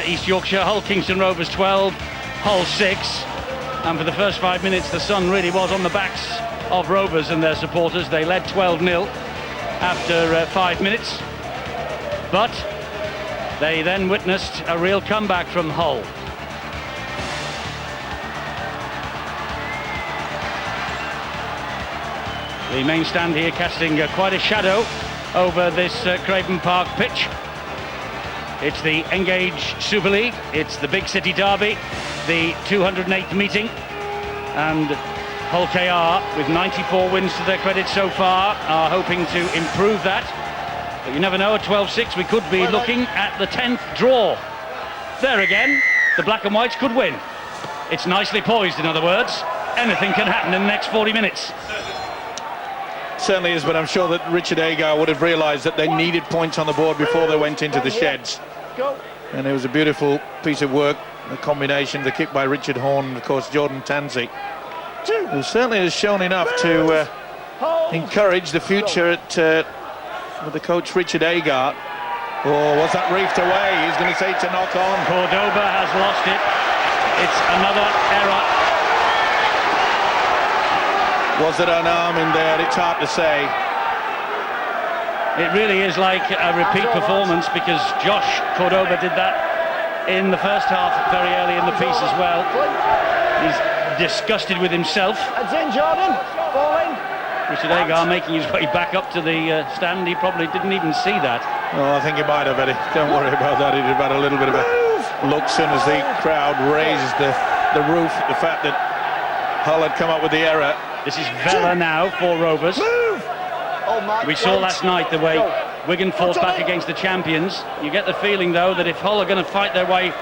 East Yorkshire, Hull Kingston Rovers 12, Hull 6, and for the first 5 minutes the sun really was on the backs of Rovers and their supporters. They led 12-0 after 5 minutes, but they then witnessed a real comeback from Hull. The main stand here casting quite a shadow over this Craven Park pitch. It's the Engage Super League, it's the Big City Derby, the 208th meeting, and Hull KR, with 94 wins to their credit so far, are hoping to improve that. But you never know, at 12-6 we could be looking at the 10th draw. There again, the Black and Whites could win. It's nicely poised, in other words. Anything can happen in the next 40 minutes. Certainly is, but I'm sure that Richard Agar would have realised that they needed points on the board before they went into the sheds. And it was a beautiful piece of work, the combination, the kick by Richard Horn, and of course Jordan Tansey, who certainly has shown enough to encourage the future at with the coach Richard Agar. Oh, was that reefed away? He's going to say to knock on. Cordoba has lost it. It's another error. Was it an arm in there? It's hard to say. It really is like a repeat performance, because Josh Cordoba did that in the first half very early in the piece as well. He's disgusted with himself. That's in, Jordan. Falling. Richard Agar making his way back up to the stand. He probably didn't even see that. Oh, I think he might have, Eddie. Don't worry about that. He'd have had a little bit of a look as soon as the crowd raised the roof. The fact that Hull had come up with the error. This is Vela now for Rovers. We saw last night the way Wigan fought back against the champions. You get the feeling, though, that if Hull are going to fight their way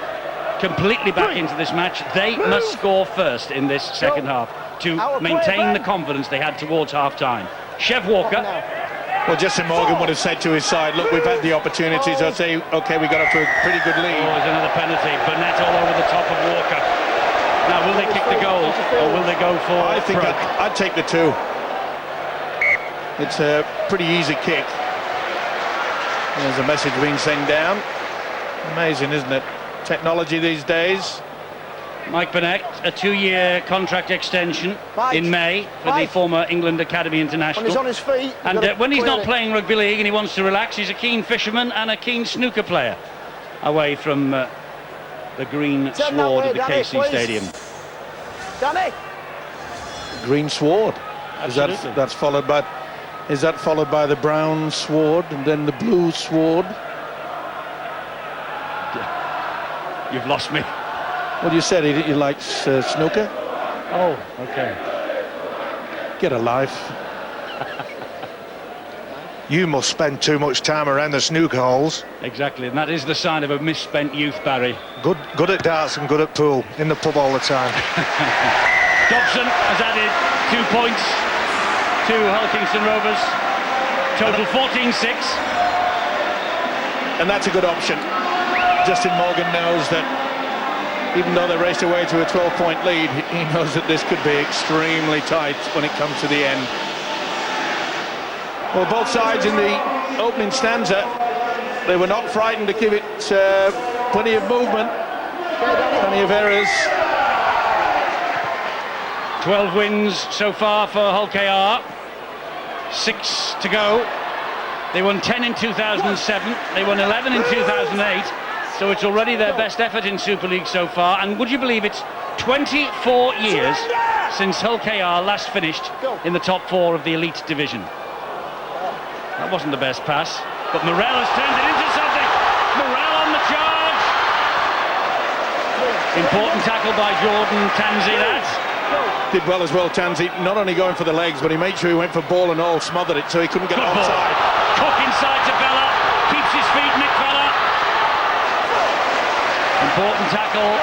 completely back into this match, they must score first in this second half to maintain the confidence they had towards half-time. Chev Walker. Well, Justin Morgan would have said to his side, look, we've had the opportunities. I'd say, OK, we got up to a pretty good lead. Oh, there's another penalty. Burnett all over the top of Walker. Now, will they kick the goal, or will they go for... I think I'd take the two. It's a pretty easy kick. There's a message being sent down. Amazing, isn't it? Technology these days. Mike Burnett, a 2-year contract extension in May for the former England Academy International. When he's on his feet, and when he's not playing rugby league and he wants to relax, he's a keen fisherman and a keen snooker player away from the green sward of the KC Stadium. Danny. Green sward. Absolutely. That's followed by... Is that followed by the brown sward and then the blue sward? You've lost me. Well, you said he likes snooker. Oh, okay. Get a life. You must spend too much time around the snooker holes. Exactly, and that is the sign of a misspent youth, Barry. Good at darts and good at pool. In the pub all the time. Dobson has added 2 points to Hull Kingston Rovers. Total 14-6. And that's a good option. Justin Morgan knows that even though they raced away to a 12-point lead, he knows that this could be extremely tight when it comes to the end. Well, both sides in the opening stanza, they were not frightened to give it plenty of movement, plenty of errors. 12 wins so far for Hull KR. 6 to go. They won 10 in 2007. They won 11 in 2008. So it's already their best effort in Super League so far. And would you believe it's 24 years since Hull KR last finished in the top 4 of the elite division. That wasn't the best pass, but Morel has turned it into something. Morel on the charge. Important tackle by Jordan Tansey, that. Did well as well, Tansey, not only going for the legs, but he made sure he went for ball and all, smothered it, so he couldn't get onside. Cook inside to Vela, keeps his feet, Nick Vela. Important tackle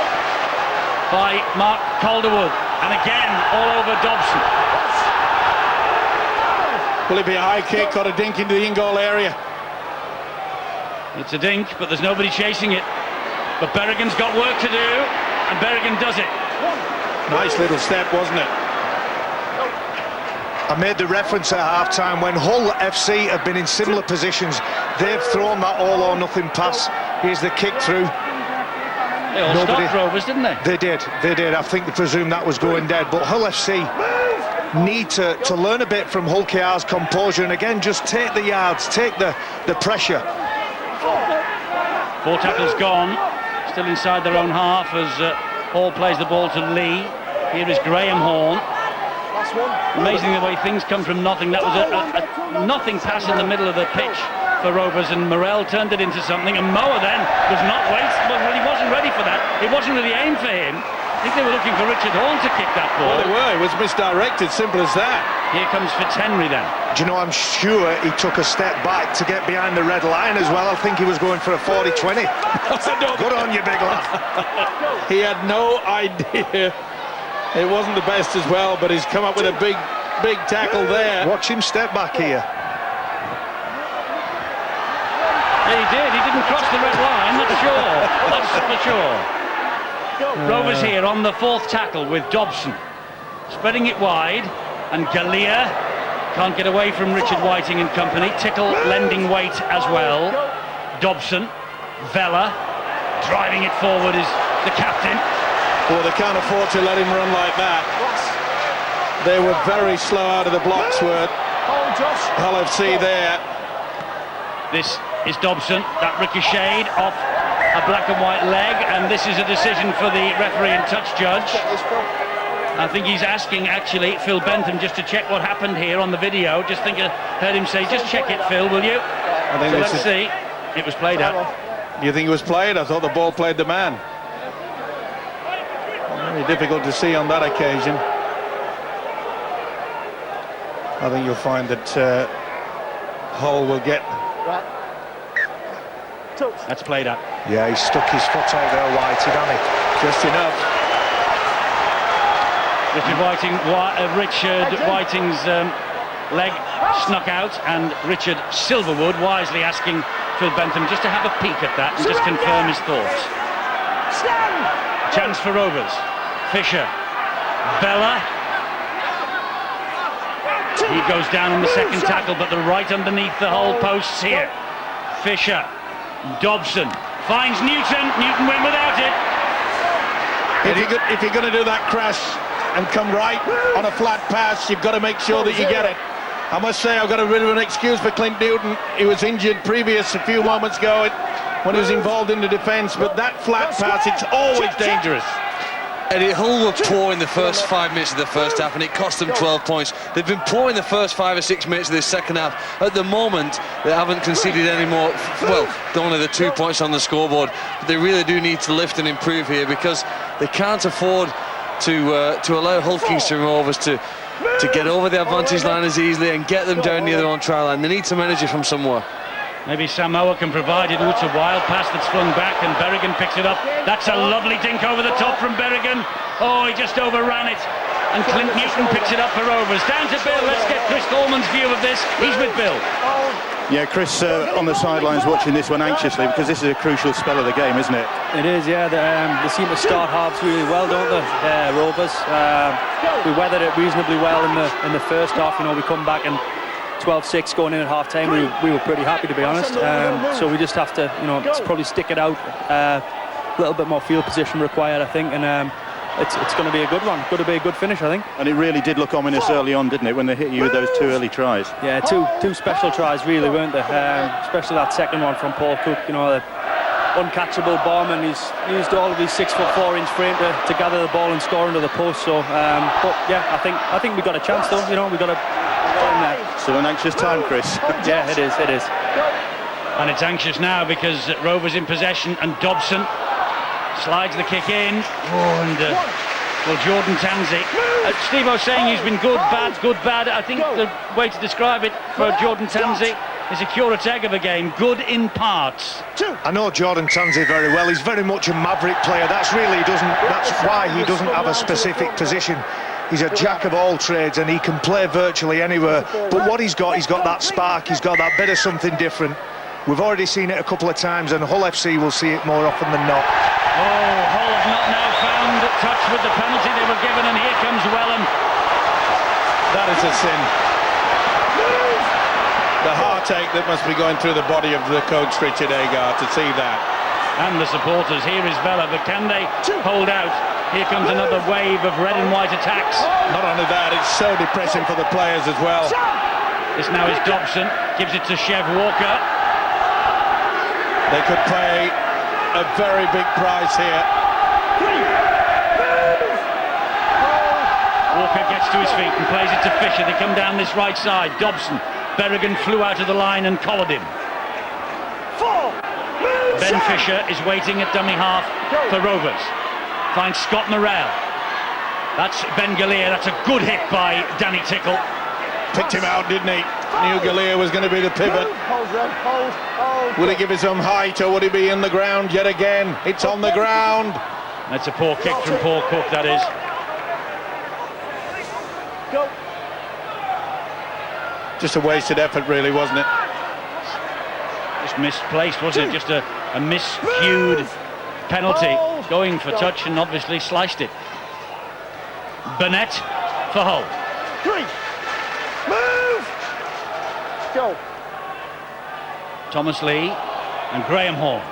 by Mark Calderwood, and again all over Dobson. Will it be a high kick or a dink into the in-goal area? It's a dink, but there's nobody chasing it. But Berrigan's got work to do, and Berrigan does it. Nice little step, wasn't it? I made the reference at half-time when Hull FC have been in similar positions. They've thrown that all or nothing pass. Here's the kick through. They all stopped Rovers, didn't they? They did. I think they presumed that was going dead. But Hull FC need to learn a bit from Hull KR's composure, and again, just take the yards, take the pressure. 4 tackles gone, still inside their own half as Hall plays the ball to Lee. Here is Graham Horn. Amazing the way things come from nothing. That was a nothing pass in the middle of the pitch for Rovers, and Morrell turned it into something, and Moa then was not he wasn't ready for that. It wasn't really aimed for him. I think they were looking for Richard Horn to kick that ball. Well, they were. It was misdirected, simple as that. Here comes Fitzhenry then. Do you know, I'm sure he took a step back to get behind the red line as well. I think he was going for a 40-20. Good on you, big lad. He had no idea. It wasn't the best as well, but he's come up with a big tackle there. Watch him step back here. Yeah, he did. He didn't cross the red line, that's sure. That's for sure. Rovers here on the 4th tackle with Dobson. Spreading it wide, and Galea can't get away from Richard Whiting and company. Tickle lending weight as well. Dobson, Vella, driving it forward is the captain. Well, they can't afford to let him run like that. They were very slow out of the blocks, were Hull FC there. This is Dobson, that ricocheted off a black and white leg, and this is a decision for the referee and touch judge. I think he's asking, actually, Phil Bentham just to check what happened here on the video. Just think I heard him say, just check it, Phil, will you? I think so let's see. It was played out. You think it was played? I thought the ball played the man. Very difficult to see on that occasion. I think you'll find that Hull will get... That's played out. Yeah, he stuck his foot out there, Whitey, didn't he? Just enough. Richard Whiting's leg snuck out, and Richard Silverwood wisely asking Phil Bentham just to have a peek at that and just confirm his thoughts. Chance for Rovers. Fisher, Bella. He goes down on the second tackle, but they're right underneath the Hull posts here. Fisher, Dobson finds Newton. Newton went without it. If you're going to do that crash and come right on a flat pass, you've got to make sure that you get it. I must say, I've got a bit of an excuse for Clint Newton. He was injured a few moments ago when he was involved in the defence, but that flat pass, it's always dangerous. Eddie, Hull were poor in the first 5 minutes of the first half, and it cost them 12 points. They've been poor in the first 5 or 6 minutes of this second half. At the moment, they haven't conceded any more. Well, only the 2 points on the scoreboard. But they really do need to lift and improve here, because they can't afford to allow Hull Kingston Rovers to get over the advantage line as easily and get them down near their own try line. They need some energy from somewhere. Maybe Samoa can provide it. It's a wild pass that's flung back, and Berrigan picks it up. That's a lovely dink over the top from Berrigan. Oh, he just overran it. And Clint Newton picks it up for Rovers. Down to Bill. Let's get Chris Coleman's view of this. He's with Bill. Yeah, Chris on the sidelines watching this one anxiously, because this is a crucial spell of the game, isn't it? It is, yeah. They seem to start halves really well, don't they, Rovers? We weathered it reasonably well in the first half. You know, we come back and 12-6 going in at half-time. We were pretty happy, to be honest. So we just have to, probably stick it out. A little bit more field position required, I think, and it's going to be a good one. Going to be a good finish, I think. And it really did look ominous early on, didn't it, when they hit you with those 2 early tries? Yeah, two special tries, really, weren't they? Especially that second one from Paul Cook. The uncatchable bomb, and he's used all of his 6'4" frame to gather the ball and score under the post. So, but yeah, I think we got a chance though. We got a. So an anxious time, Chris. Yeah, it is. And it's anxious now because Rovers in possession, and Dobson slides the kick in. Jordan Tanzi. Steve-O's saying he's been good, bad. I think the way to describe it for Jordan Tanzi is a cure-a-tag of a game. Good in parts. I know Jordan Tanzi very well. He's very much a maverick player. That's why he doesn't have a specific position. He's a jack of all trades, and he can play virtually anywhere. But what he's got that spark. He's got that bit of something different. We've already seen it a couple of times, and Hull FC will see it more often than not. Oh, Hull have not now found touch with the penalty they were given, and here comes Wellham. That is a sin. The heartache that must be going through the body of the coach, Richard Agar, to see that. and the supporters. Here is Vela, but can they hold out? Here comes another wave of red and white attacks. Not only that, it's so depressing for the players as well. This now is Dobson, gives it to Chev Walker. They could pay a very big price here. Walker gets to his feet and plays it to Fisher. They come down this right side. Dobson, Berrigan flew out of the line and collared him. Ben Fisher is waiting at dummy half for Rovers. Finds Scott Morrell. That's Ben Galea. That's a good hit by Danny Tickle. Picked him out, didn't he? Knew Galea was going to be the pivot. Will he give it some height, or would he be in the ground yet again? It's on the ground. That's a poor kick from Paul Cook, that is. Go. Just a wasted effort, really, wasn't it? Just misplaced, wasn't it? Just a miscued penalty. Going for touch and obviously sliced it. Burnett for Hull. 3. Move. Go. Thomas Lee and Graham Horn.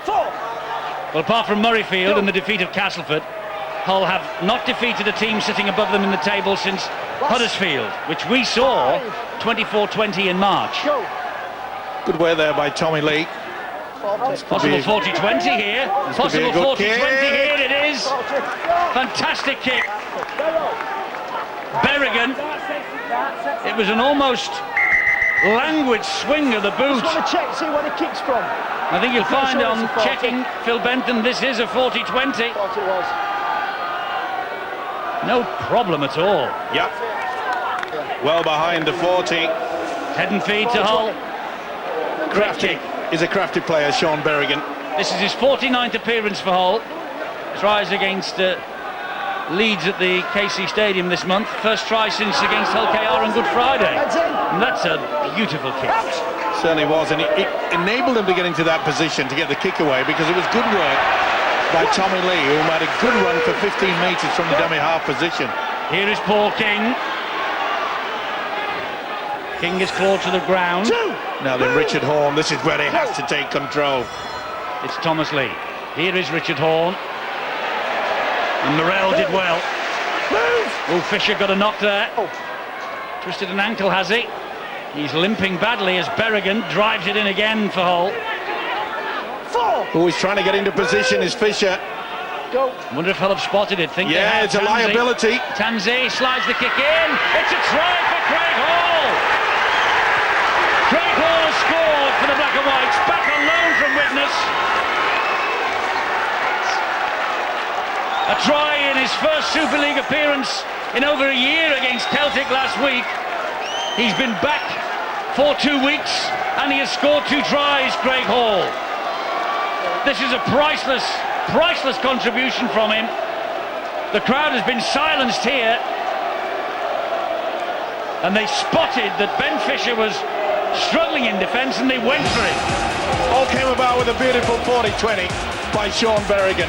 4. Well, apart from Murrayfield and the defeat of Castleford, Hull have not defeated a team sitting above them in the table since Huddersfield, which we saw 24-20 in March. Go. Good way there by Tommy Lee. Possible 40-20 here. Possible 40-20 here. It is. Fantastic kick. Berrigan. It was an almost languid swing of the boot. Just want to check, see where the kick's from. I think you'll find on checking, Phil Benton, this is a 40-20. Thought it was. No problem at all. Yep. Well behind the 40. Head and feed to Hull. Great kick. Is a crafty player, Sean Berrigan. This is his 49th appearance for Hull. Tries against Leeds at the KC Stadium this month. First try since against Hull KR on Good Friday. And that's a beautiful kick. Certainly was, and it enabled him to get into that position to get the kick away, because it was good work by Tommy Lee, who made a good run for 15 metres from the dummy half position. Here is Paul King. King is clawed to the ground. Now then, Richard Horn, this is where he has to take control. It's Thomas Lee. Here is Richard Horn. And Morrell did well. Oh, Fisher got a knock there. Twisted an ankle, has he? He's limping badly as Berrigan drives it in again for Hull. 4. Who is trying to get into position is Fisher. Go. Wonder if Hull have spotted it. Think they Yeah, have. it's a Tansey. liability. Tansey slides the kick in. It's a try for Craig Hall. Craig Hall has scored for the Black and Whites. Back on loan from Widnes. A try in his first Super League appearance in over a year against Celtic last week. He's been back for 2 weeks and he has scored 2 tries, Craig Hall. This is a priceless contribution from him. The crowd has been silenced here, and they spotted that Ben Fisher was struggling in defence and they went for it. All came about with a beautiful 40-20 by Sean Berrigan.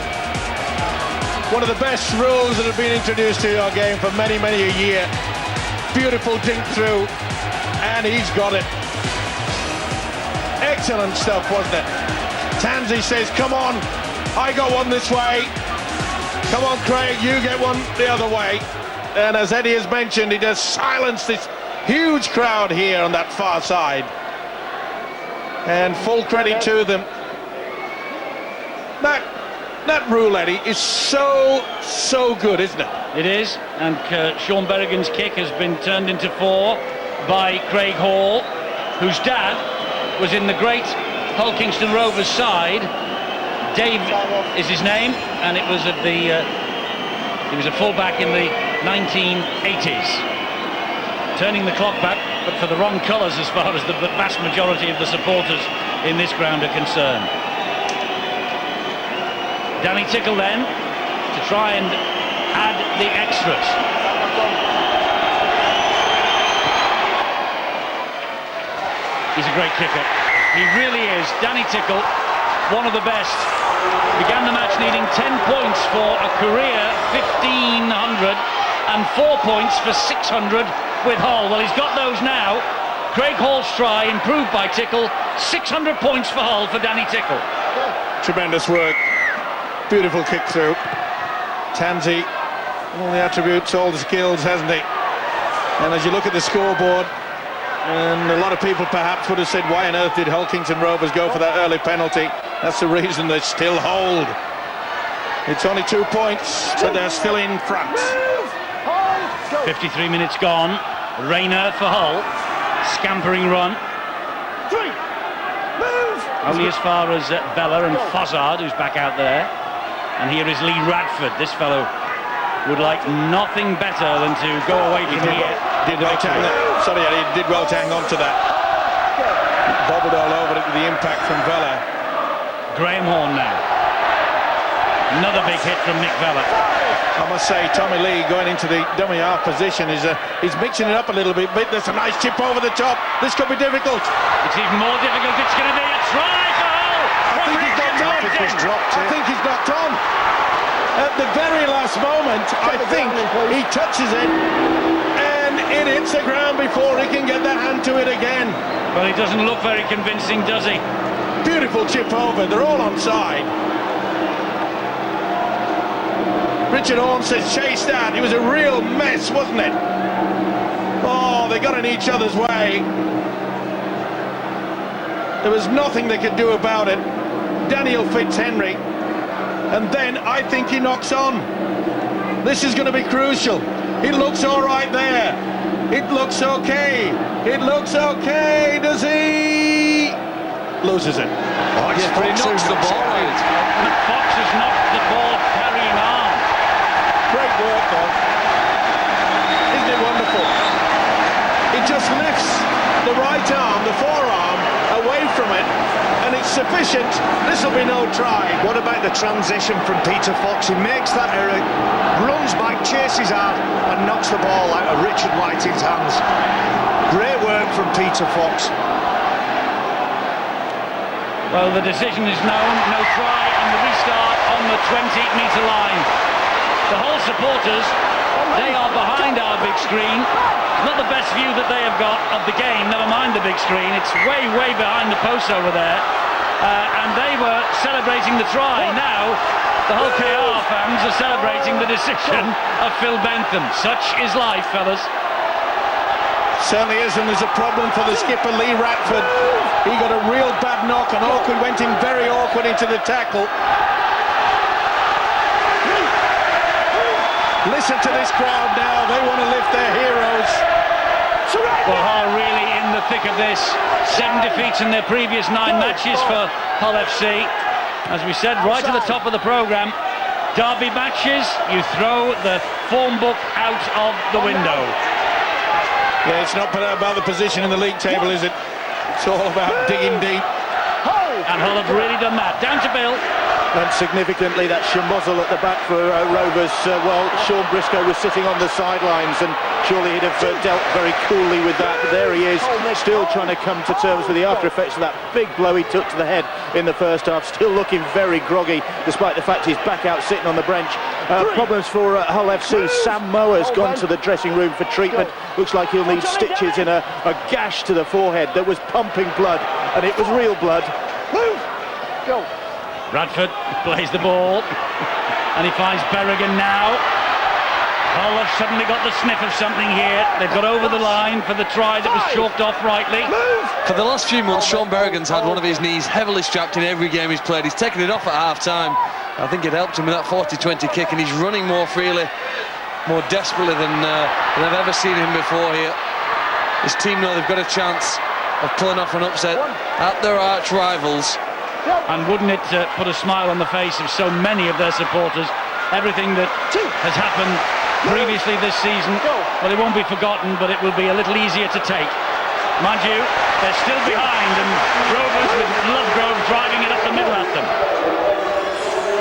One of the best rules that have been introduced to your game for many a year. Beautiful dink through, and he's got it. Excellent stuff, wasn't it? Tansey says, come on, I got one this way. Come on, Craig, you get one the other way. And as Eddie has mentioned, he just silenced this huge crowd here on that far side. And full credit to them. That rule, Eddie, is so good, isn't it? It is, and Sean Berrigan's kick has been turned into 4 by Craig Hall, whose dad was in the great Hull Kingston Rovers side. Dave is his name, and it was at the he was a fullback in the 1980s. Turning the clock back, but for the wrong colours as far as the vast majority of the supporters in this ground are concerned. Danny Tickle then to try and add the extras. He's a great kicker. He really is. Danny Tickle, one of the best. Began the match needing 10 points for a career 1,500 and 4 points for 600 with Hull. Well, he's got those now. Craig Hall's try, improved by Tickle. 600 points for Hull for Danny Tickle. Tremendous work. Beautiful kick through. Tanzi, all the attributes, all the skills, hasn't he? And as you look at the scoreboard, and a lot of people perhaps would have said, why on earth did Hulkington Rovers go for that early penalty? That's the reason they still hold. It's only 2 points, but they're still in front. 53 minutes gone. Rayner for Hull. Scampering run. Only as far as Bella and Fozzard, who's back out there. And here is Lee Radford. This fellow would like nothing better than to go away from here. Did well to he did well to hang on to that. Bobbled all over it with the impact from Vella. Graham Horn now. Another big hit from Nick Vella. I must say, Tommy Lee going into the dummy half position is he's mixing it up a little bit. There's a nice chip over the top. This could be difficult. It's even more difficult. It's going to be a try for Hull. I think he's knocked on. I think he's knocked on. At the very last moment, I think he touches it and it hits the ground before he can get that hand to it again. Well, he doesn't look very convincing, does he? Beautiful chip over. They're all onside. Richard Horn says chase that. It was a real mess, wasn't it? Oh, they got in each other's way. There was nothing they could do about it. Daniel Fitzhenry. And then I think he knocks on. This is going to be crucial. It looks all right there. It looks okay. It looks okay. Does he? Loses it. Oh, yeah, but he knocks the ball out. Fox has knocked the ball carrying on. Great work, though. Isn't it wonderful? It just lifts the right arm, the forearm, away from it, and it's sufficient. This will be no try. What about the transition from Peter Fox? He makes that error, runs back, chases hard, and knocks the ball out of Richard Whiting's hands. Great work from Peter Fox. Well, the decision is known. No try, and the restart on the 20-metre line. The Hull supporters, they are behind our big screen. Not the best view that they have got of the game, never mind the big screen. It's way, way behind the post over there. And they were celebrating the try. Now, the Hull KR fans are celebrating the decision of Phil Bentham. Such is life, fellas. Certainly is, and there's a problem for the skipper, Lee Radford. He got a real bad knock, and Awkward went in very awkward into the tackle. Listen to this crowd now. They want to lift their heroes. Well, Hull really in the thick of this. 7 defeats in their previous 9 matches for Hull FC. As we said, right to the top of the programme. Derby matches, you throw the form book out of the window. Yeah, it's not about the position in the league table, is it? It's all about digging deep. And Hull have really done that. Down to Bill. And significantly, that Shamozzle at the back for Rovers, while Sean Briscoe was sitting on the sidelines, and surely he'd have dealt very coolly with that. But there he is, still trying to come to terms with the after effects of that big blow he took to the head in the first half. Still looking very groggy, despite the fact he's back out sitting on the bench. Problems for Hull FC. Sam Mower's gone to the dressing room for treatment. Looks like he'll need stitches in a gash to the forehead that was pumping blood, and it was real blood. Go. Radford plays the ball, and he finds Berrigan now. Hull have suddenly got the sniff of something here. They've got over the line for the try that was chalked off rightly. For the last few months, Sean Berrigan's had one of his knees heavily strapped in every game he's played. He's taken it off at half-time. I think it helped him with that 40-20 kick, and he's running more freely, more desperately than I've ever seen him before here. His team know they've got a chance of pulling off an upset at their arch rivals. And wouldn't it put a smile on the face of so many of their supporters? Everything that has happened previously this season, well, it won't be forgotten, but it will be a little easier to take. Mind you, they're still behind, and Rovers with Lovegrove driving it up the middle at them.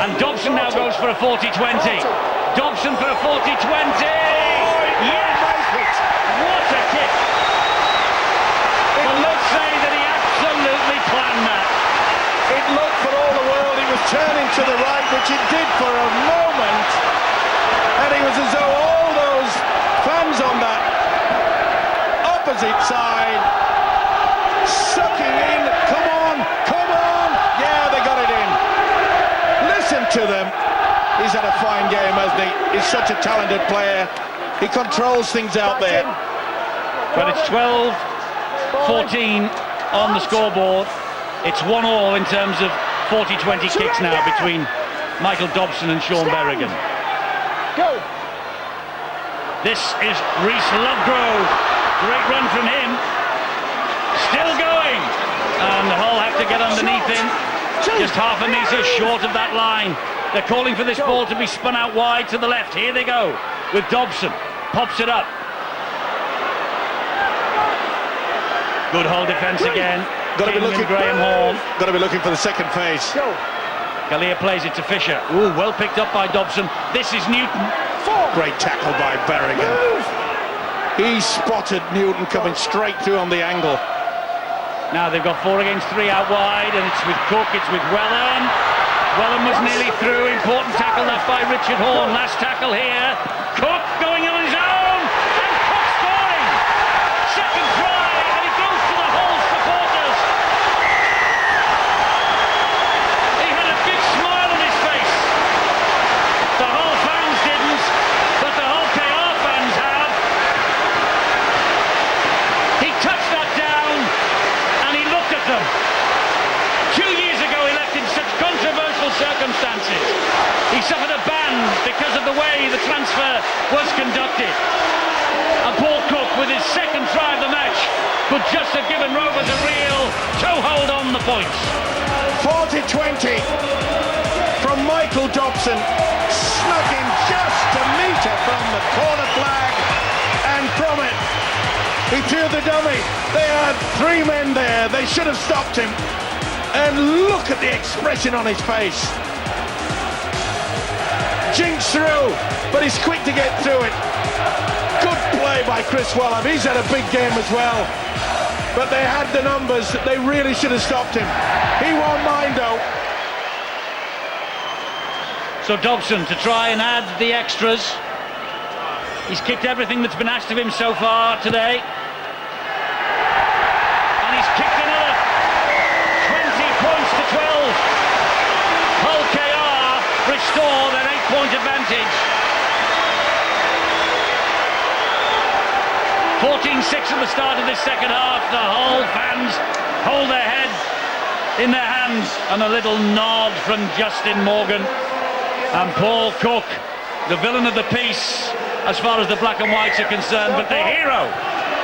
And Dobson now goes for a 40-20. Dobson for a 40-20. Yes! What a kick! Well, let's say that he absolutely planned that. It looked for all the world, he was turning to the right, which it did for a moment, and it was as though all those fans on that opposite side sucking in, come on, yeah, they got it in. to them. He's had a fine game, hasn't he? He's such a talented player. He controls things out there. But it's 12-14 on the scoreboard. It's 1-1 in terms of 40-20 kicks now between Michael Dobson and Sean Berrigan. Go. This is Rhys Lovegrove. Great run from him. Still going. And Hull have to get underneath him. Just half a metre short of that line. They're calling for this ball to be spun out wide to the left. Here they go with Dobson. Pops it up. Good Hull defence again. Got to be looking, Graham Horn. Got to be looking for the second phase. Galea plays it to Fisher. Ooh, well picked up by Dobson. This is Newton. Great tackle by Berrigan. He spotted Newton coming straight through on the angle. Now they've got 4 against 3 out wide, and it's with Cook, it's with Wellen. Wellen was nearly through. Important tackle that by Richard Horn. Last tackle here. Cook going on his own, and Cook scoring. Second try, and it goes to the Hull supporters. He had a big smile on his face. The Hull fans didn't, but the Hull KR fans have. He touched that down, and he looked at them. 2 years ago he left in such controversial circumstances. He suffered a ban because of the way the transfer was conducted. And Paul Cook, with his second try of the match, could just have given Rovers a real toehold on the points. 40-20 from Michael Dobson, snuck in just a metre from the corner flag, and from it he threw the dummy. They had 3 men there. They should have stopped him. And look at the expression on his face. Jinks through, but he's quick to get through it. Good play by Chris Wellham. He's had a big game as well. But they had the numbers. They really should have stopped him. He won't mind though. So Dobson to try and add the extras. He's kicked everything that's been asked of him so far today. And he's kicked another. 20 points to 12. Hull KR restore their 8-point advantage. 14-6 at the start of this second half. The Hull fans hold their head in their hands, and a little nod from Justin Morgan. And Paul Cook, the villain of the piece as far as the black and whites are concerned, but the hero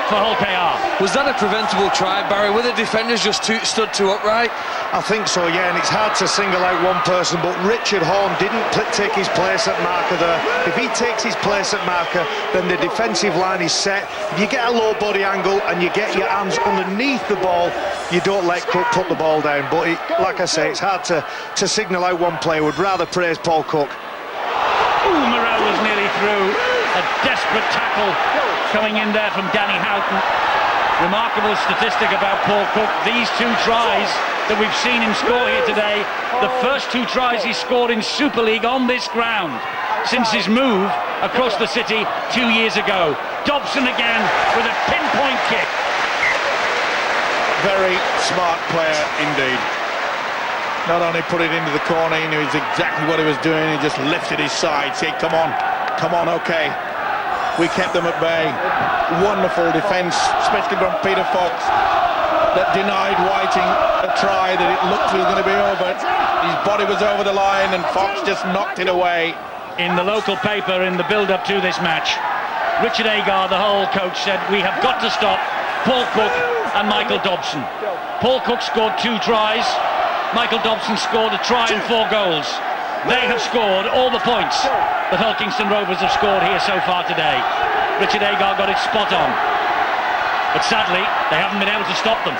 for Hull KR. Was that a preventable try, Barry? Were the defenders just stood too upright? I think so, yeah, and it's hard to single out one person, but Richard Horn didn't take his place at marker there. If he takes his place at marker, then the defensive line is set. If you get a low body angle and you get your hands underneath the ball, you don't let Cook put the ball down. But like I say, it's hard to signal out one player. Would rather praise Paul Cook. Ooh, Morrell was nearly through. A desperate tackle coming in there from Danny Houghton. Remarkable statistic about Paul Cook. These 2 tries that we've seen him score here today, the first 2 tries he scored in Super League on this ground since his move across the city 2 years ago. Dobson again with a pinpoint kick. Very smart player indeed. Not only put it into the corner, he knew exactly what he was doing. He just lifted his side, said, come on, okay. We kept them at bay. Wonderful defence, especially from Peter Fox, that denied Whiting a try that it looked was going to be over. His body was over the line and Fox just knocked it away. In the local paper, in the build-up to this match, Richard Agar, the Hull coach, said, we have got to stop Paul Cook and Michael Dobson. Paul Cook scored 2 tries. Michael Dobson scored a try and 4 goals. They have scored all the points that Hull Kingston Rovers have scored here so far today. Richard Agar got it spot on. But sadly, they haven't been able to stop them.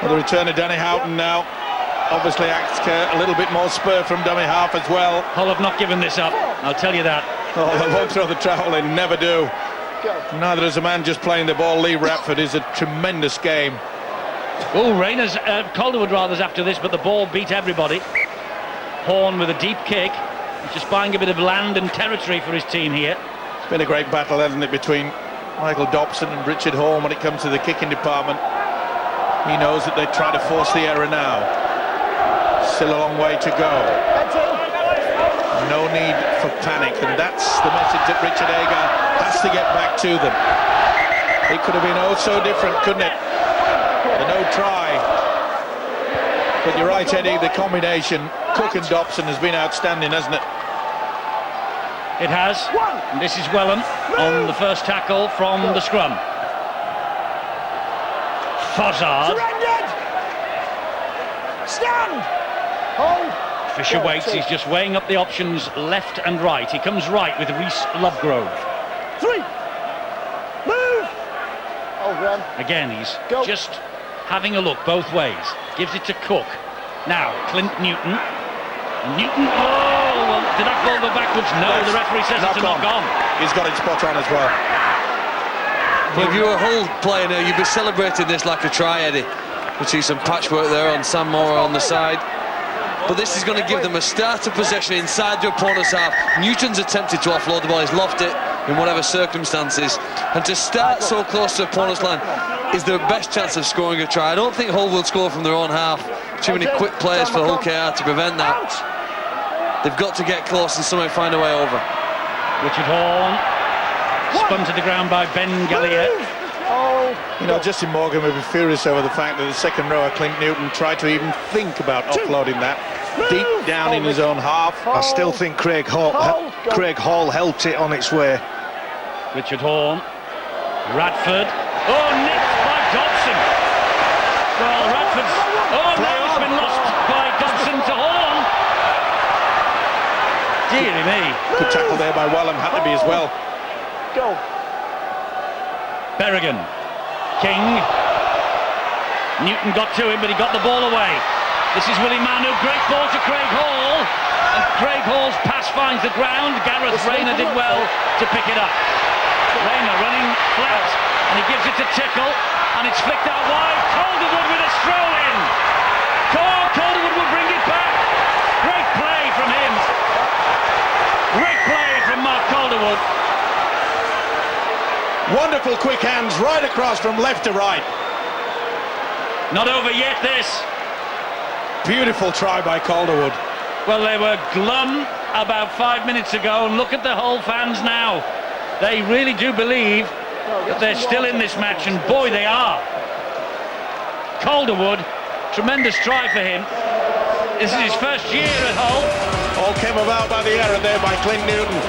Well, the return of Danny Houghton now obviously acts a little bit more spur from dummy half as well. Hull have not given this up, I'll tell you that. Oh, they won't throw the trowel in, never do. Neither is a man just playing the ball. Lee Ratford is a tremendous game. Oh, Rayner's, Calderwood rather's after this, but the ball beat everybody. Horn with a deep kick. He's just buying a bit of land and territory for his team here. It's been a great battle, hasn't it, between Michael Dobson and Richard Horn when it comes to the kicking department. He knows that they try to force the error now. Still a long way to go. No need for panic, and that's the message that Richard Agar has to get back to them. It could have been oh so different, couldn't it? The no try. But you're right, Eddie, the combination, Cook and Dobson, has been outstanding, hasn't it? It has. And this is Wellham on the first tackle from the scrum. Fozzard. Stand! Hold! Fisher waits, he's just weighing up the options left and right. He comes right with Reese Lovegrove. 3. Move! Hold Graham. Again, he's just having a look both ways. Gives it to Cook. Now, Clint Newton. Newton, oh, well, did that ball go backwards? No, the referee says it's a knock on. He's got it spot on as well. Well, if you were a Hull player now, you'd be celebrating this like a try, Eddie. You see some patchwork there on Sam Moore on the side. But this is going to give them a start of possession inside the opponent's half. Newton's attempted to offload the ball, he's lost it in whatever circumstances. And to start so close to the opponent's line is their best chance of scoring a try. I don't think Hull will score from their own half. Too many quick players for Hull KR to prevent that. They've got to get close and somehow find a way over. Richard Horne, spun to the ground by Ben Gallier. You know, Justin Morgan will be furious over the fact that the second rower, Clint Newton, tried to even think about offloading that deep down in his own half. I still think Craig Hall helped it on its way. Richard Horne, Radford, oh, nicked by Dobson. Well, Radford's, oh, now it's been lost by Dobson to Horne. Deary me. Good tackle there by Wellham, had to be as well. Go. Berrigan, King, Newton got to him, but he got the ball away. This is Willie Manu, great ball to Craig Hall, and Craig Hall's pass finds the ground. Gareth Rayner did well to pick it up. Rayner running flat, and he gives it to Tickle, and it's flicked out wide. Calderwood with a stroll in. Calderwood will bring it back. Great play from him. Great play from Mark Calderwood. Wonderful quick hands right across from left to right. Not over yet, this. Beautiful try by Calderwood. Well, they were glum about 5 minutes ago, and look at the Hull fans now. They really do believe that they're still in this match, and boy, they are. Calderwood, tremendous try for him. This is his first year at Hull. All came about by the error there by Clint Newton.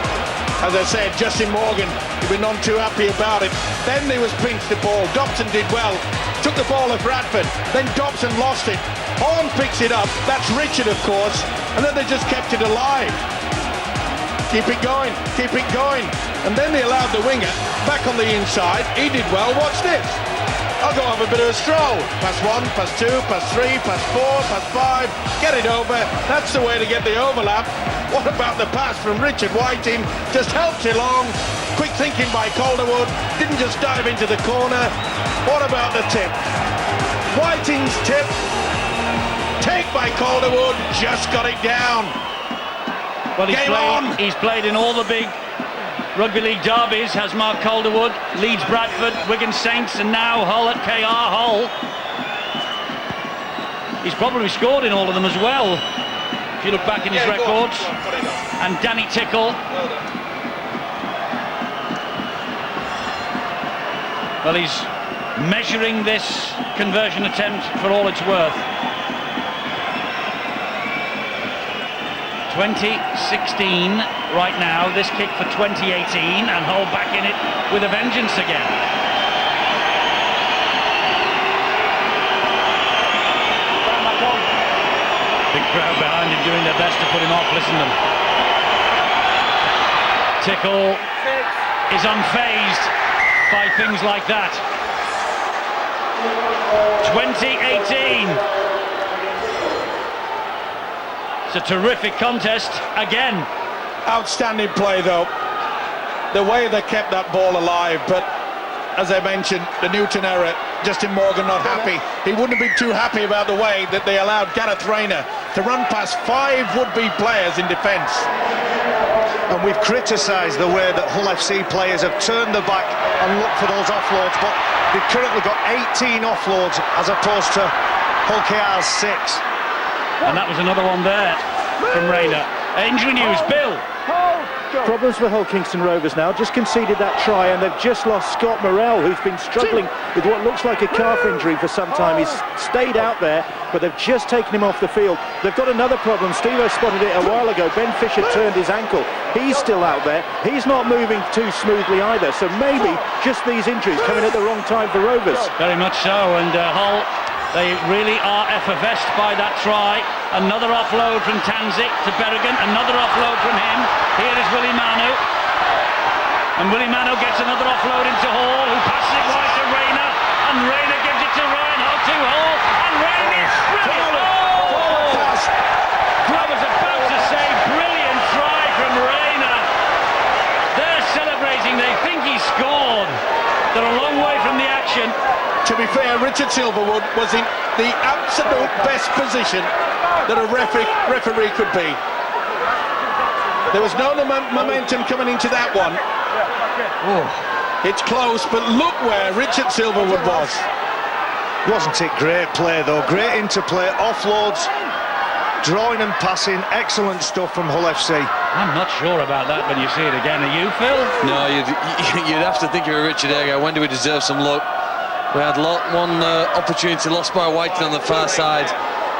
As I said, Justin Morgan, he'd been none too happy about it. Then there was pinched the ball. Dobson did well. Took the ball at Radford. Then Dobson lost it. Horne picks it up. That's Richard, of course. And then they just kept it alive. Keep it going. Keep it going. And then they allowed the winger back on the inside. He did well. Watch this. I'll go have a bit of a stroll. Pass 1, pass 2, pass 3, pass 4, pass 5. Get it over. That's the way to get the overlap. What about the pass from Richard Whiting? Just helped along. Quick thinking by Calderwood. Didn't just dive into the corner. What about the tip? Whiting's tip. Take by Calderwood. Just got it down. Well, he's played in all the big rugby league derbies, has Mark Calderwood. Leeds Bradford, Wigan Saints, and now Hull at KR Hull. He's probably scored in all of them as well, if you look back in his records. And Danny Tickle. Well, he's measuring this conversion attempt for all it's worth. 2016 right now, this kick for 2018, and Hull back in it with a vengeance again. Big crowd behind him doing their best to put him off. Listen to them. Tickle is unfazed by things like that. 2018. It's a terrific contest again. Outstanding play though. The way they kept that ball alive, but as I mentioned, the Newton error, Justin Morgan not happy. He wouldn't have been too happy about the way that they allowed Gareth Rayner to run past 5 would-be players in defence. And we've criticised the way that Hull FC players have turned their back and looked for those offloads, but they've currently got 18 offloads as opposed to Hull KR's 6. And that was another one there from Rayner. Injury news, Bill. Problems for Hull Kingston Rovers now. Just conceded that try, and they've just lost Scott Morrell, who's been struggling with what looks like a calf injury for some time. He's stayed out there, but they've just taken him off the field. They've got another problem. Steve-O spotted it a while ago. Ben Fisher turned his ankle. He's still out there. He's not moving too smoothly either. So maybe just these injuries coming at the wrong time for Rovers. Very much so, and Hull, they really are effervesced by that try. Another offload from Tanzi to Berrigan, another offload from him. Here is Willie Manu. And Willie Manu gets another offload into Hall, who passes it wide to Rayner. And Rayner gives it to Ryan Hull to Hall. And Rayner is brilliant! I was about to say, brilliant try from Rayner. They're celebrating, they think he scored. They're a long way from the action. To be fair, Richard Silverwood was in the absolute best position that a referee could be. There was no momentum coming into that one. It's close, but look where Richard Silverwood was. Wasn't it great play though? Great interplay, offloads, drawing and passing, excellent stuff from Hull FC. I'm not sure about that when you see it again. Are you, Phil? No, you'd have to think of Richard Agar. When do we deserve some luck? We had one opportunity lost by Whiting on the far side,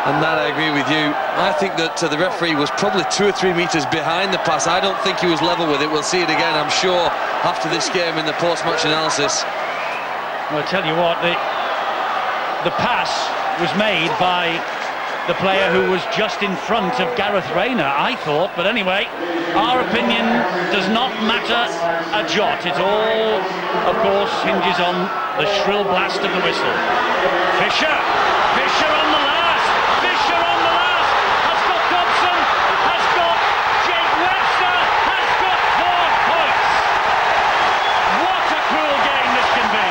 and that I agree with you. I think that the referee was probably 2 or 3 metres behind the pass. I don't think he was level with it. We'll see it again, I'm sure, after this game in the post-match analysis. Well, I'll tell you what, the pass was made by the player who was just in front of Gareth Rayner, I thought. But anyway, our opinion does not matter a jot. It all, of course, hinges on the shrill blast of the whistle. Fisher on the last, has got Dobson, has got Jake Webster, has got 4 points. What a cruel game this can be.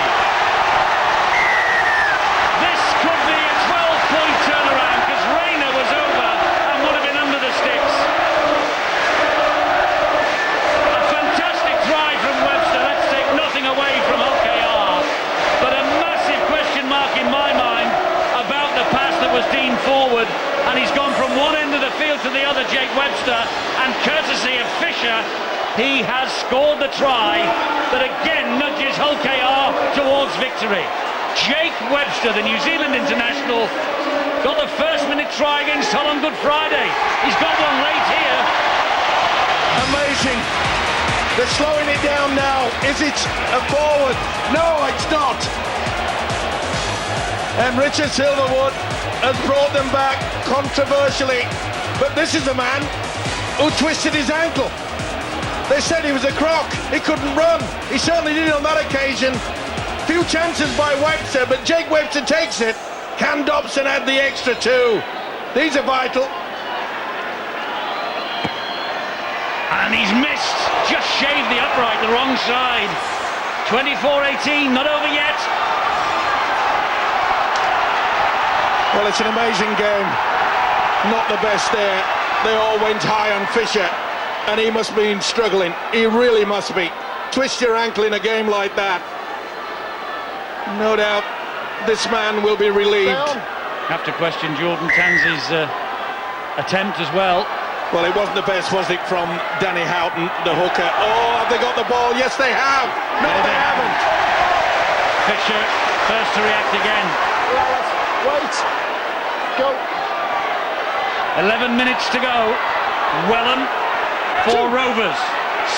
This could be a 12-point turnaround, because Rayner was over and would have been under the sticks. A fantastic try from Webster. Let's take nothing away from OKR, but a massive question mark in my mind about the pass that was deemed forward, and he's gone from one end of the field to the other, Jake Webster, and courtesy of Fisher, he has scored the try that again nudges Hull KR towards victory. Jake Webster, the New Zealand international, got the first-minute try against Hull on Good Friday. He's got one late here. Amazing. They're slowing it down now. Is it a forward? No, it's not. And Richard Silverwood has brought them back controversially. But this is the man who twisted his ankle. They said he was a croc. He couldn't run. He certainly did on that occasion. Few chances by Webster, but Jake Webster takes it. Can Dobson add the extra 2? These are vital. And he's missed. Just shaved the upright, the wrong side. 24-18, not over yet. Well, it's an amazing game. Not the best there. They all went high on Fisher, and he must be struggling. He really must be. Twist your ankle in a game like that. No doubt this man will be relieved. Have to question Jordan Tanzi's attempt as well. Well, it wasn't the best, was it, from Danny Houghton, the hooker? Oh, have they got the ball? Yes, they have. No, they haven't. Fisher, first to react again. Wait. Go. 11 minutes to go. Wellham for Rovers.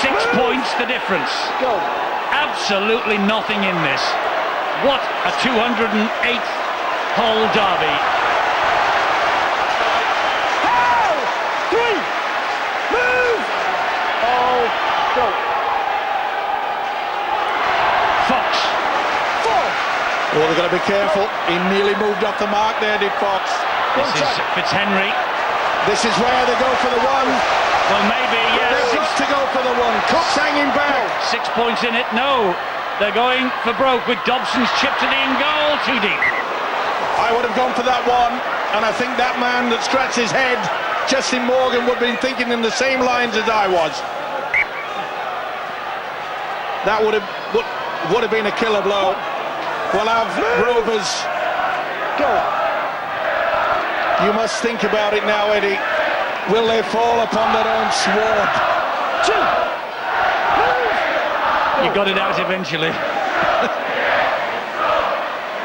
6 points the difference. Go. Absolutely nothing in this. What a 208th Hull derby. 3. Move. Oh, go. Fox. 4. Oh, they've got to be careful. He nearly moved off the mark there, did Fox. This is Fitzhenry. This is where they go for the one. Well, maybe, yes. They've got to go for the one. Cook's hanging back. 6 points in it. No. They're going for broke with Dobson's chip to the in goal. Too deep. I would have gone for that one, and I think that man that scratched his head, Justin Morgan, would have been thinking in the same lines as I was. That would have been a killer blow. We'll have Rovers Go. You must think about it now, Eddie. Will they fall upon their own sword? You got it out eventually.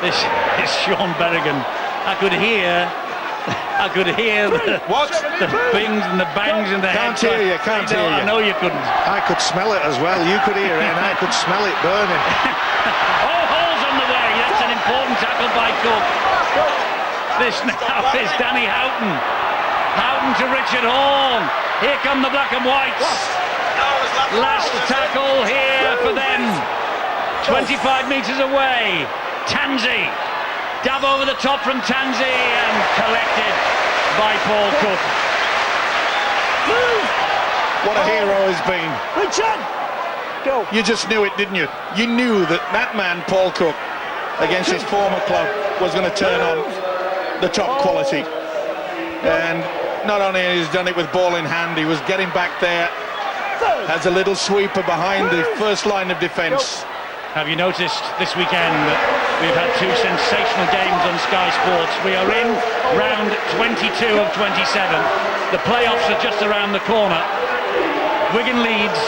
This is Sean Berrigan. I could hear the bings and the bangs and the Can't head. hear you, can't hear you. I know you couldn't. I could smell it as well. You could hear it, and I could smell it burning. Oh, Hall's on the way. That's an important tackle by Cook. This now is Danny Houghton. Houghton to Richard Hall. Here come the black and whites. Last tackle here for them. 25 metres away. Tansey. Dab over the top from Tansey and collected by Paul Cook. What a hero he's been. Richard! Go. You just knew it, didn't you? You knew that man, Paul Cook, against his former club, was going to turn on the top quality. And not only has he done it with ball in hand, he was getting back there as a little sweeper behind the first line of defence. Have you noticed this weekend that we've had two sensational games on Sky Sports? We are in round 22 of 27. The playoffs are just around the corner. Wigan Leeds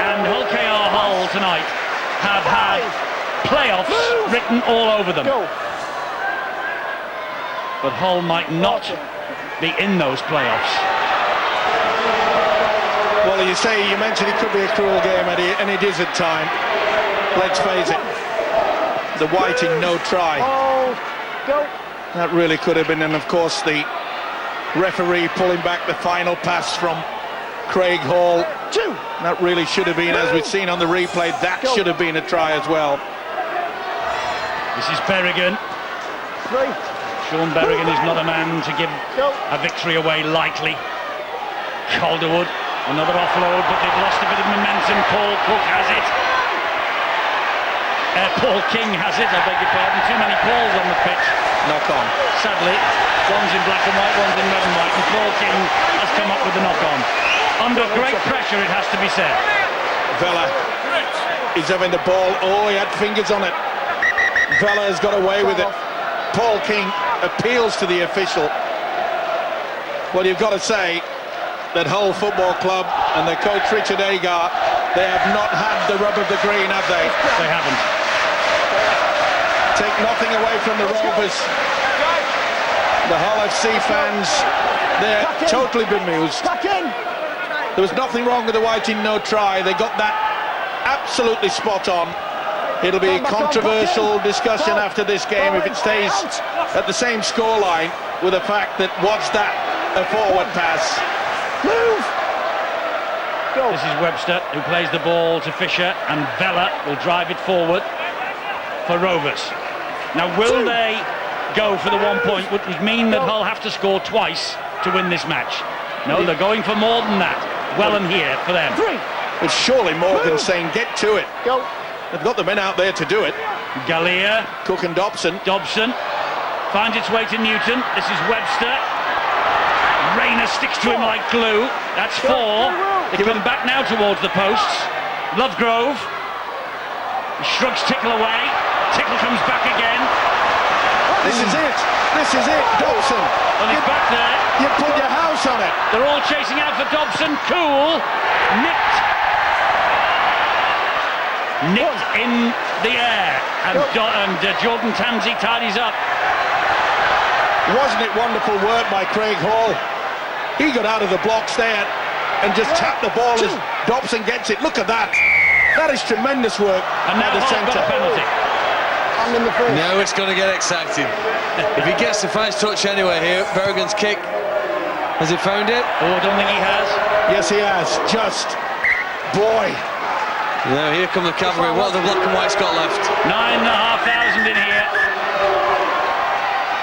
and Hull KR Hull tonight have had playoffs written all over them. But Hull might not be in those playoffs. Well, you mentioned it could be a cruel game, Eddie, and it is at time. Let's face it, the Whiting no try. That really could have been, and of course the referee pulling back the final pass from Craig Hall. That really should have been, as we've seen on the replay, that should have been a try as well. This is Berrigan. Sean Berrigan is not a man to give a victory away lightly. Calderwood, another offload, but they've lost a bit of momentum. Paul Cook has it. Paul King has it, I beg your pardon. Too many Pauls on the pitch. Knock on. Sadly, one's in black and white, one's in red and white, and Paul King has come up with the knock-on. Under great pressure, it has to be said. Vella, he's having the ball. Oh, he had fingers on it. Vella has got away with it. Paul King appeals to the official. Well, you've got to say that Hull Football Club and their coach Richard Agar, they have not had the rub of the green, have they? They haven't. Take nothing away from the Rovers. The Hull FC fans, they're totally bemused. There was nothing wrong with the Whiting no try. They got that absolutely spot on. It'll be a controversial discussion after this game if it stays at the same scoreline, with the fact that was that a forward pass. This is Webster who plays the ball to Fisher, and Vella will drive it forward for Rovers. Now, will they go for the 1 point, which would mean that Hull have to score twice to win this match? No, they're going for more than that. Well and here for them. But surely Morgan's saying, get to it. They've got the men out there to do it. Galea. Cook and Dobson. Dobson finds its way to Newton. This is Webster. Rayner sticks to him like glue. That's four. They come back now towards the posts. Lovegrove. He shrugs Tickle away. Tickle comes back again. This is it. This is it. Dobson. Well, he's back there. You put your house on it. They're all chasing out for Dobson. Cool. Nicked in the air. And Jordan Tansey tidies up. Wasn't it wonderful work by Craig Hall? He got out of the blocks there and just tapped the ball as Dobson gets it. Look at that. That is tremendous work And now at the Hull centre. got a penalty. Now it's going to get exciting. If he gets the first touch anyway here, Berrigan's kick. Has he found it? Oh, I don't think he has. Yes, he has. Just, boy. Now here come the cavalry. What have the black and whites got left? 9,500 in here.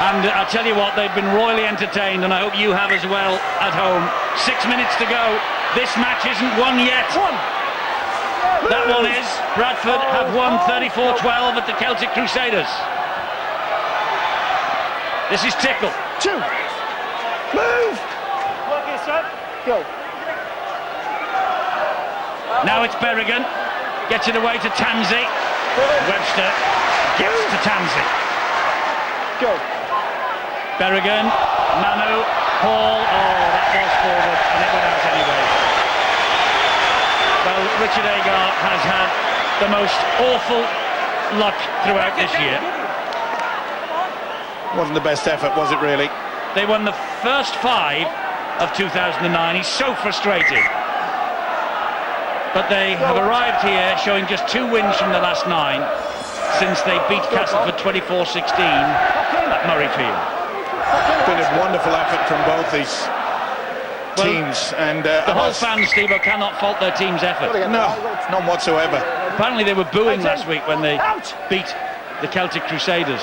And I tell you what, they've been royally entertained, and I hope you have as well at home. 6 minutes to go. This match isn't won yet. That one is. Bradford have won 34-12 at the Celtic Crusaders. This is Tickle. Move! Go. Now it's Berrigan. Gets it away to Tansey. Webster gets to Tansey. Go. Berrigan, Manu, Paul. Oh, that was forward, and it went out anyway. Well, Richard Agar has had the most awful luck throughout this year. Wasn't the best effort, was it really? They won the first 5 of 2009. He's so frustrated. But they have arrived here showing just 2 wins from the last 9 since they beat Castleford 24-16 at Murrayfield. Been a wonderful effort from both these teams, and the whole fans, Steve, cannot fault their team's effort. no, none whatsoever. Apparently they were booing last week when they beat the Celtic Crusaders.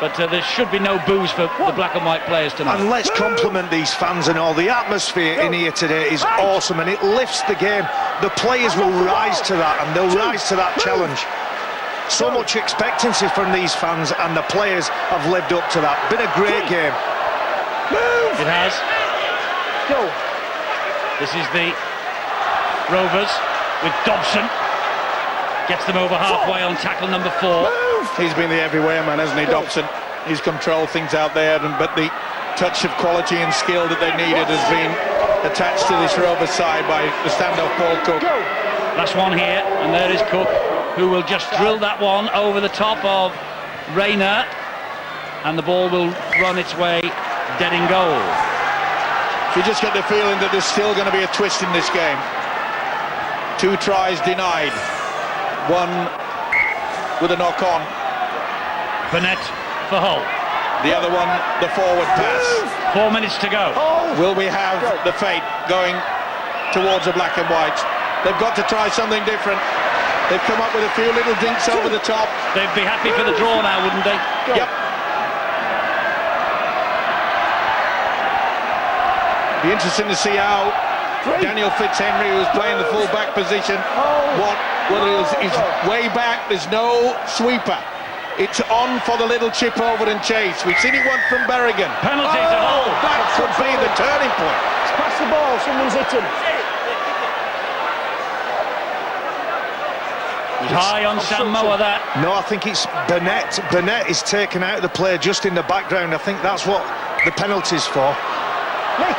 But there should be no boos for the black and white players tonight. And let's compliment these fans and all. The atmosphere in here today is awesome, and it lifts the game. The players will rise to that, and they'll rise to that challenge. So much expectancy from these fans, and the players have lived up to that. Been a great game. It has. This is the Rovers with Dobson. Gets them over halfway on tackle number 4. He's been the everywhere man, hasn't he, Dobson? He's controlled things out there, but the touch of quality and skill that they needed has been attached to this Rovers side by the standoff Paul Cook. Last one here, and there is Cook, who will just drill that one over the top of Rayner, and the ball will run its way dead in goal. You just get the feeling that there's still going to be a twist in this game. 2 tries denied, 1 with a knock-on. Burnett for Hull. The other one, the forward pass. 4 minutes to go. Will we have the fate going towards the black and white? They've got to try something different. They've come up with a few little dinks over the top. They'd be happy for the draw now, wouldn't they? Yep. Be interesting to see how Daniel Fitzhenry, who's playing the full-back position, whether he's way back. There's no sweeper. It's on for the little chip over and chase. We've seen it once from Berrigan. Penalty to Hull. That could be the turning point. Pass the ball, someone's hit him. High on Sam Mower, that. No, I think it's Burnett. Burnett is taken out of the play just in the background. I think that's what the penalty's for. Nick,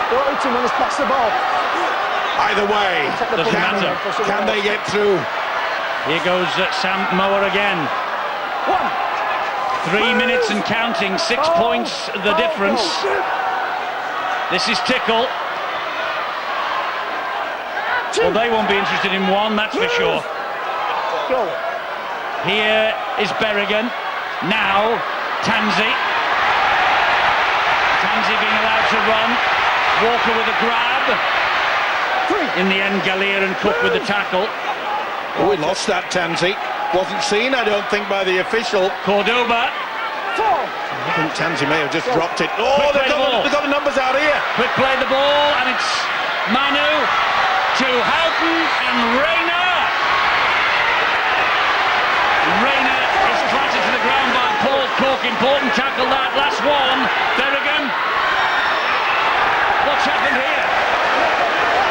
don't hit him when he's passed the ball. Either way, Doesn't matter. can they get through? Here goes Sam Mower again. 3 minutes and counting, 6 points the difference. This is Tickle. Well, they won't be interested in 1, that's for sure. Here is Berrigan. Now, Tansey. Tansey being allowed to run. Walker with a grab. In the end, Gallier and Cook with the tackle. Oh, we lost that, Tansey. Wasn't seen, I don't think, by the official. Cordoba. I think Tansey may have just dropped it. Oh, they've got the numbers out here. Quick play the ball, and it's Manu to Houghton and Rayner. Rayner is clattered to the ground by Paul Cook. Important tackle that. Last one. Berrigan. What's happened here?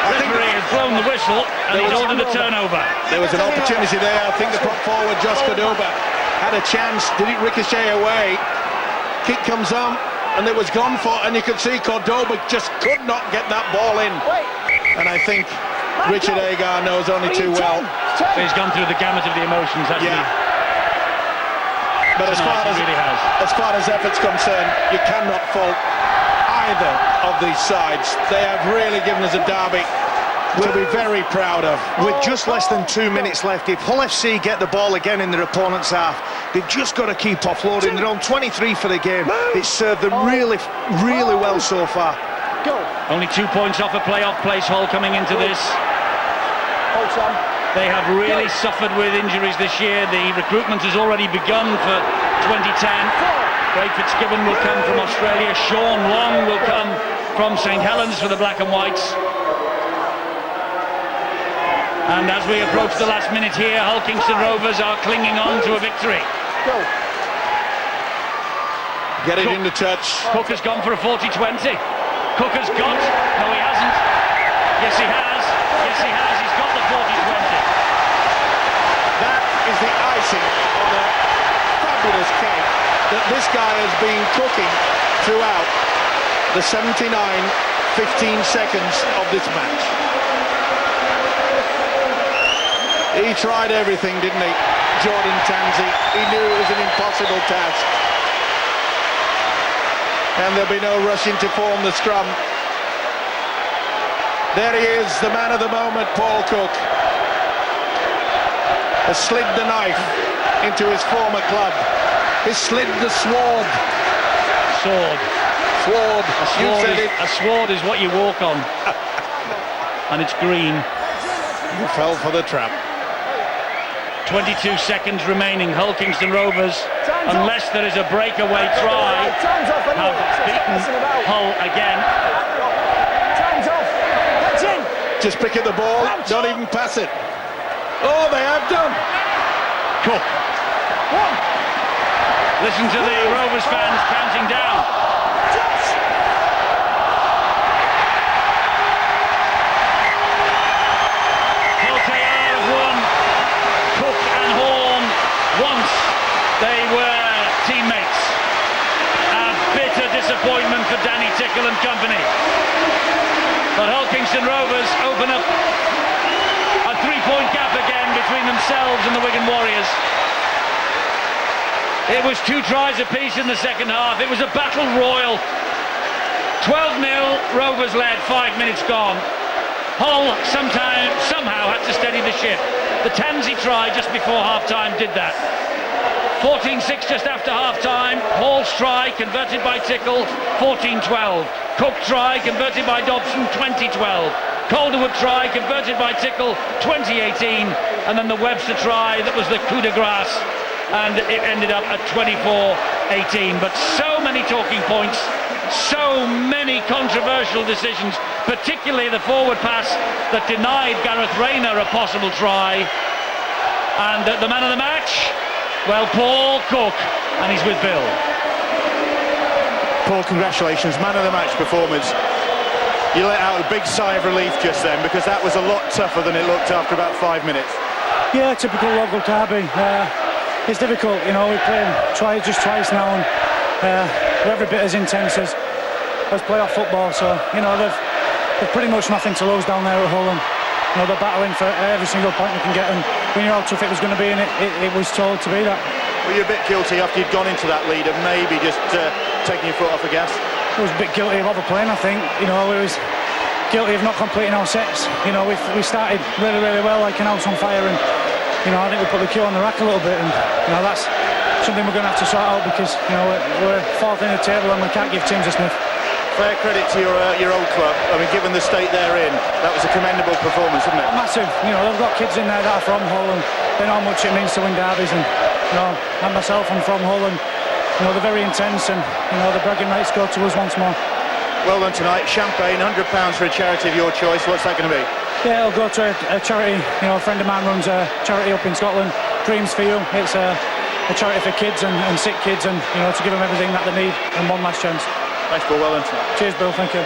The referee has blown the whistle and he's ordered a turnover. There was an opportunity there. I think the prop forward, Josh Cordoba, had a chance. Did it ricochet away? Kick comes on, and it was gone for. And you could see Cordoba just could not get that ball in. And I think Richard Agar knows only too well. He's gone through the gamut of the emotions, hasn't he? But as far as effort's concerned, you cannot fault either of these sides. They have really given us a derby to be very proud of. With just less than 2 minutes left, if Hull FC get the ball again in their opponent's half, they've just got to keep offloading. They're on 23 for the game. It's served them really, really well so far. Only 2 points off a playoff place, Hull coming into this. They have really suffered with injuries this year. The recruitment has already begun for 2010. Craig Fitzgibbon will come from Australia. Sean Long will come from St Helens for the Black and Whites. And as we approach the last minute here, Hull Kingston Rovers are clinging on to a victory. Get it into touch. Cook has gone for a 40-20. Cook has got... No, he hasn't. Yes, he has. Yes, he has. He's got the 40-20. That is the icing on a fabulous cake that this guy has been cooking throughout the 15 seconds of this match. He tried everything, didn't he, Jordan Tanzi? He knew it was an impossible task. And there'll be no rushing to form the scrum. There he is, the man of the moment, Paul Cook. Has slid the knife into his former club. He's slid the sword. Sword. Sword. You said it. A sword is what you walk on. And it's green. You fell for the trap. 22 seconds remaining. Hull Kingston Rovers, unless there is a breakaway try, have beaten Hull again. Time's off. That's in. Just pick at the ball, don't even pass it. Oh, they have done. Cook. Listen to the Rovers fans counting down. Hull KR have won. Cook and Horn, once they were teammates. A bitter disappointment for Danny Tickle and company. But Hull Kingston Rovers open up a 3-point gap again between themselves and the Wigan Warriors. It was 2 tries apiece in the second half. It was a battle royal. 12-0, Rovers led, 5 minutes gone. Hull somehow had to steady the ship. The Tanzi try just before half-time did that. 14-6 just after half-time. Hall's try converted by Tickle, 14-12. Cook try converted by Dobson, 20-12. Calderwood try converted by Tickle, 20-18. And then the Webster try that was the coup de grace, and it ended up at 24-18. But so many talking points, so many controversial decisions, particularly the forward pass that denied Gareth Rayner a possible try. And the man of the match, well, Paul Cook, and he's with Bill. Paul, congratulations, man of the match performance. You let out a big sigh of relief just then, because that was a lot tougher than it looked after about 5 minutes. Yeah, typical local derby. It's difficult, you know. We play just twice now, and we're every bit as intense as playoff football. So, you know, they've pretty much nothing to lose down there at Hull, and you know, they're battling for every single point they can get. And we knew how tough it was going to be, and it was told to be that. Were you a bit guilty after you'd gone into that lead of maybe just taking your foot off the gas? I was a bit guilty of overplaying, I think. You know, we was guilty of not completing our sets. You know, we started really, really well, like an house on fire, and you know, I think we put the queue on the rack a little bit, and you know, that's something we're going to have to sort out, because you know, we're fourth in the table and we can't give teams a sniff. Fair credit to your old club. I mean, given the state they're in, that was a commendable performance, isn't it? Massive. You know, they've got kids in there that are from Hull, and they know how much it means to win derbies. And you know, and myself, I'm from Hull, and you know, they're very intense, and you know, the bragging rights go to us once more. Well done tonight. Champagne, £100 for a charity of your choice. What's that going to be? Yeah, it'll go to a charity. You know, a friend of mine runs a charity up in Scotland, Dreams for You. It's a charity for kids and sick kids, and you know, to give them everything that they need and one last chance. Thanks, Bill. Well done tonight. Cheers, Bill. Thank you.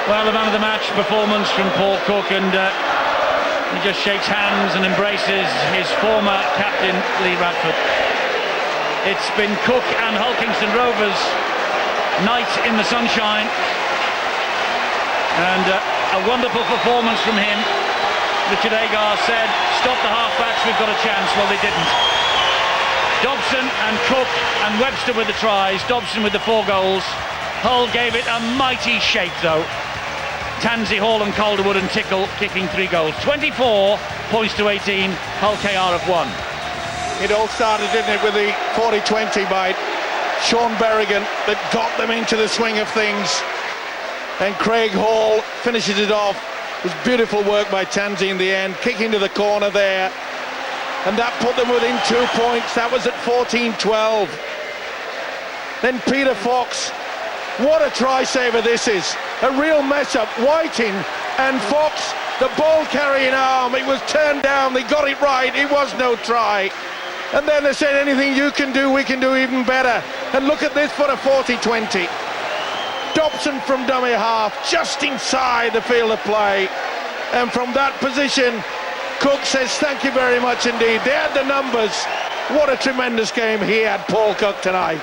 Well, the man of the match performance from Paul Cook, and he just shakes hands and embraces his former captain, Lee Radford. It's been Cook and Hull Kingston Rovers' night in the sunshine, and a wonderful performance from him. Richard Agar said, stop the half-backs, we've got a chance. Well, they didn't. Dobson and Cook and Webster with the tries, Dobson with the 4 goals. Hull gave it a mighty shake, though. Tanzi, Hall and Calderwood and Tickle kicking 3 goals. 24 points to 18, Hull KR have won. It all started, didn't it, with the 40-20 by Sean Berrigan that got them into the swing of things. And Craig Hall finishes it off. It was beautiful work by Tanzi in the end, kicking to the corner there. And that put them within 2 points. That was at 14-12. Then Peter Fox. What a try saver this is. A real mess up. Whiting and Fox, the ball carrying arm. It was turned down. They got it right. It was no try. And then they said, anything you can do, we can do even better. And look at this for a 40-20. Dobson from dummy half, just inside the field of play. And from that position, Cook says, thank you very much indeed. They had the numbers. What a tremendous game he had, Paul Cook, tonight.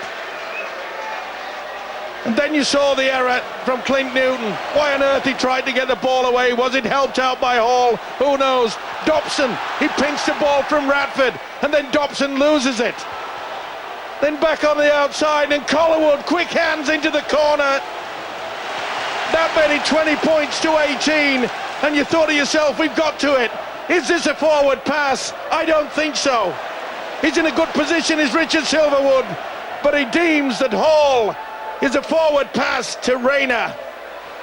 And then you saw the error from Clint Newton. Why on earth he tried to get the ball away? Was it helped out by Hall? Who knows? Dobson, he pinched the ball from Radford, and then Dobson loses it. Then back on the outside, and Collarwood, quick hands into the corner. That made it 20 points to 18, and you thought to yourself, we've got to it. Is this a forward pass? I don't think so. He's in a good position, is Richard Silverwood, but he deems that Hall is a forward pass to Rayner.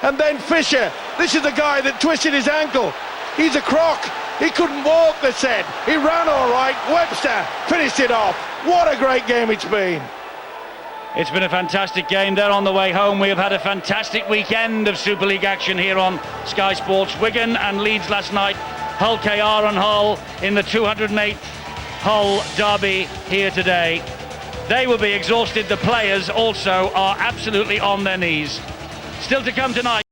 And then Fisher, this is the guy that twisted his ankle. He's a crock. He couldn't walk, they said. He ran all right. Webster finished it off. What a great game it's been. It's been a fantastic game. They're on the way home. We have had a fantastic weekend of Super League action here on Sky Sports. Wigan and Leeds last night. Hull KR and Hull in the 208th Hull derby here today. They will be exhausted. The players also are absolutely on their knees. Still to come tonight.